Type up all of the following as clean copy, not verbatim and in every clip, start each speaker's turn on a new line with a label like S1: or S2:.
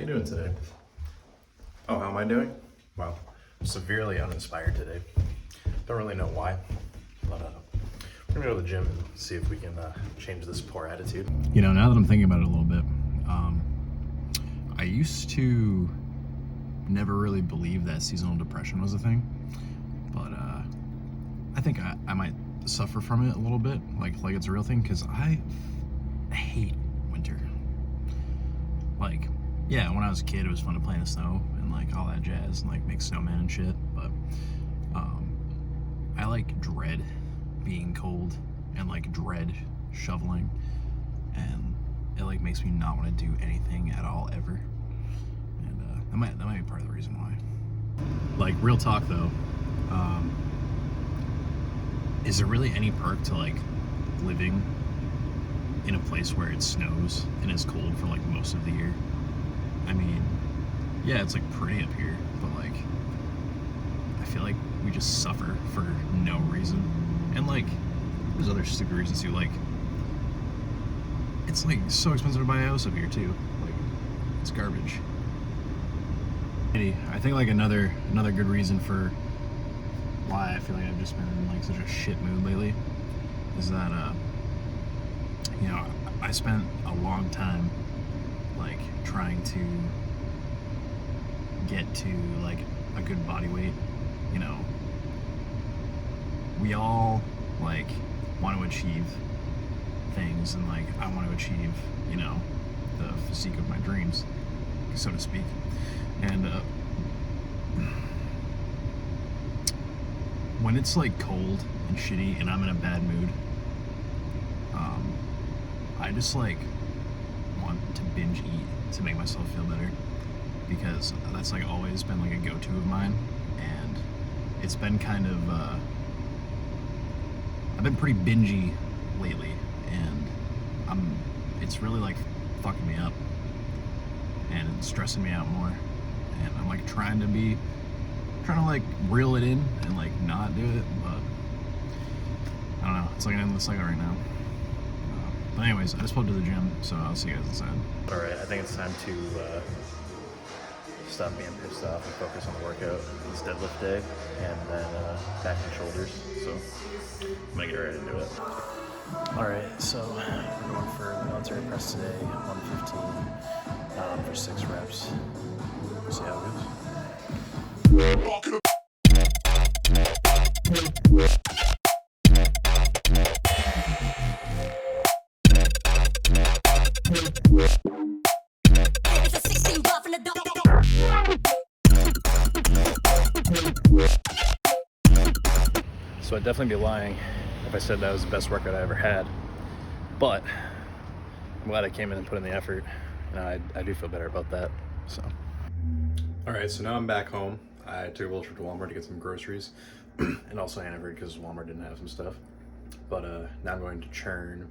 S1: you doing today? Oh, how am I doing? Well, severely uninspired today. Don't really know why, but we're gonna go to the gym and see if we can change this poor attitude.
S2: You know, now that I'm thinking about it a little bit, I used to never really believe that seasonal depression was a thing, but I think I might suffer from it a little bit, like it's a real thing, because I hate winter. Like, yeah, when I was a kid, it was fun to play in the snow and like all that jazz and like make snowmen and shit, but I like dread being cold and like dread shoveling, and it like makes me not want to do anything at all ever. And that might be part of the reason why. Like, real talk though, is there really any perk to like living in a place where it snows and is cold for like most of the year? I mean, yeah, it's like pretty up here, but like I feel like we just suffer for no reason. And like there's other stupid reasons too, like it's like so expensive to buy a house up here too. Like, it's garbage. I think like another good reason for why I feel like I've just been in like such a shit mood lately is that you know, I spent a long time like trying to get to like a good body weight. You know, we all like want to achieve things, and like I want to achieve, you know, the physique of my dreams, so to speak. And when it's like cold and shitty and I'm in a bad mood, I just like want to binge eat to make myself feel better, because that's like always been like a go-to of mine, and it's been kind of I've been pretty bingy lately, and it's really like fucking me up and it's stressing me out more, and I'm like trying to like reel it in and like not do it, but I don't know, it's like an endless cycle right now. But anyways, I just pulled to the gym, so I'll see you guys inside.
S1: Alright, I think it's time to stop being pissed off and focus on the workout. It's deadlift day, and then back and shoulders, so I'm gonna get right into it. Alright, so we're going for military press today, 115 for 6 reps. We'll see how it goes. So I'd definitely be lying if I said that was the best workout I ever had, but I'm glad I came in and put in the effort, and I do feel better about that. So, all right, so now I'm back home. I took a little trip to Walmart to get some groceries, and also Hannaford because Walmart didn't have some stuff. But now I'm going to churn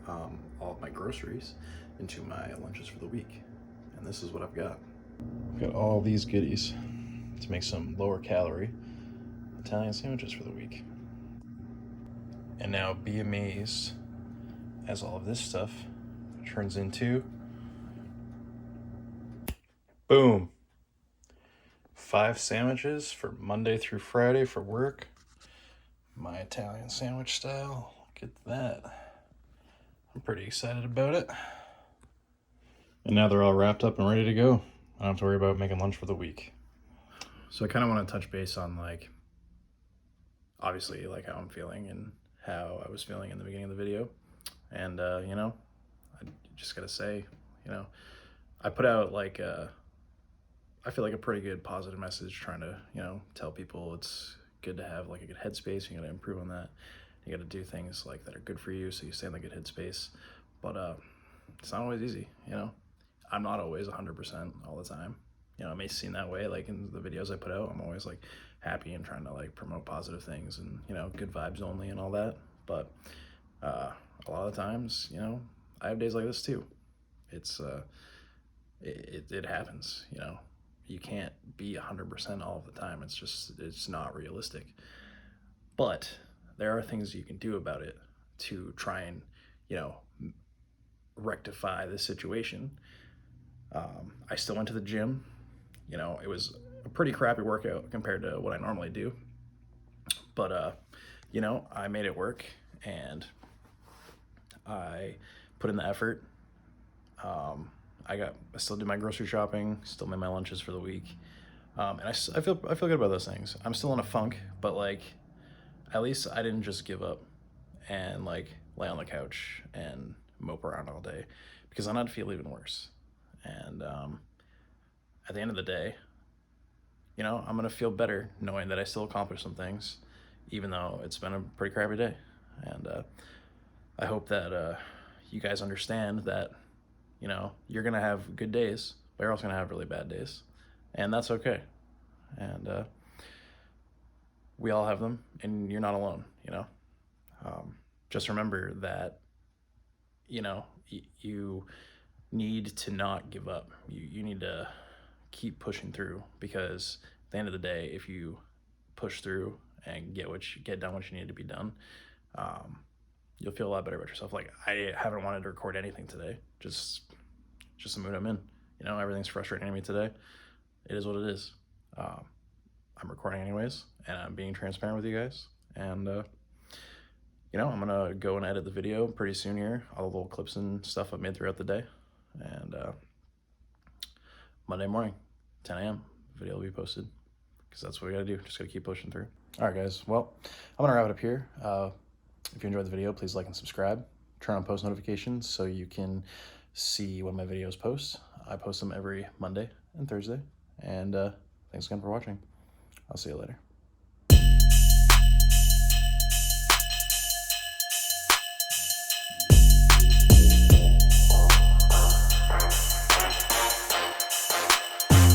S1: all of my groceries into my lunches for the week, and this is what I've got. I've got all these goodies to make some lower calorie Italian sandwiches for the week. And now be amazed as all of this stuff turns into, boom, 5 sandwiches for Monday through Friday for work. My Italian sandwich style. Look at that. I'm pretty excited about it. And now they're all wrapped up and ready to go. I don't have to worry about making lunch for the week. So I kind of want to touch base on like, obviously like how I'm feeling and how I was feeling in the beginning of the video. And, you know, I just gotta say, you know, I put out like, I feel like a pretty good positive message trying to, you know, tell people it's good to have like a good headspace. You gotta improve on that. You gotta do things like that are good for you so you stay in a good headspace. But it's not always easy, you know. I'm not always 100% all the time. You know, it may seem that way, like in the videos I put out, I'm always like happy and trying to like promote positive things and, you know, good vibes only and all that. But a lot of times, you know, I have days like this too. It's it happens, you know. You can't be 100% all of the time. It's not realistic. But there are things you can do about it to try and, you know, rectify the situation. I still went to the gym. You know, it was a pretty crappy workout compared to what I normally do. But, you know, I made it work, and I put in the effort. I still do my grocery shopping, still made my lunches for the week. And I feel good about those things. I'm still in a funk, but like, at least I didn't just give up and like lay on the couch and mope around all day, because then I'd feel even worse. And at the end of the day, you know, I'm gonna feel better knowing that I still accomplished some things, even though it's been a pretty crappy day. And I hope that you guys understand that, you know, you're gonna have good days, but you're also gonna have really bad days, and that's okay. And we all have them, and you're not alone. You know, just remember that, you know, you need to not give up. You need to keep pushing through, because at the end of the day, if you push through and get done what you need to be done, you'll feel a lot better about yourself. Like, I haven't wanted to record anything today. Just the mood I'm in. You know, everything's frustrating me today. It is what it is. I'm recording anyways, and I'm being transparent with you guys. And you know, I'm gonna go and edit the video pretty soon here, all the little clips and stuff I've made throughout the day. And Monday morning, 10 a.m., video will be posted, because that's what we gotta do. Just gotta keep pushing through. All right, guys. Well, I'm gonna wrap it up here. If you enjoyed the video, please like and subscribe. Turn on post notifications so you can see when my videos post. I post them every Monday and Thursday. And thanks again for watching. I'll see you later.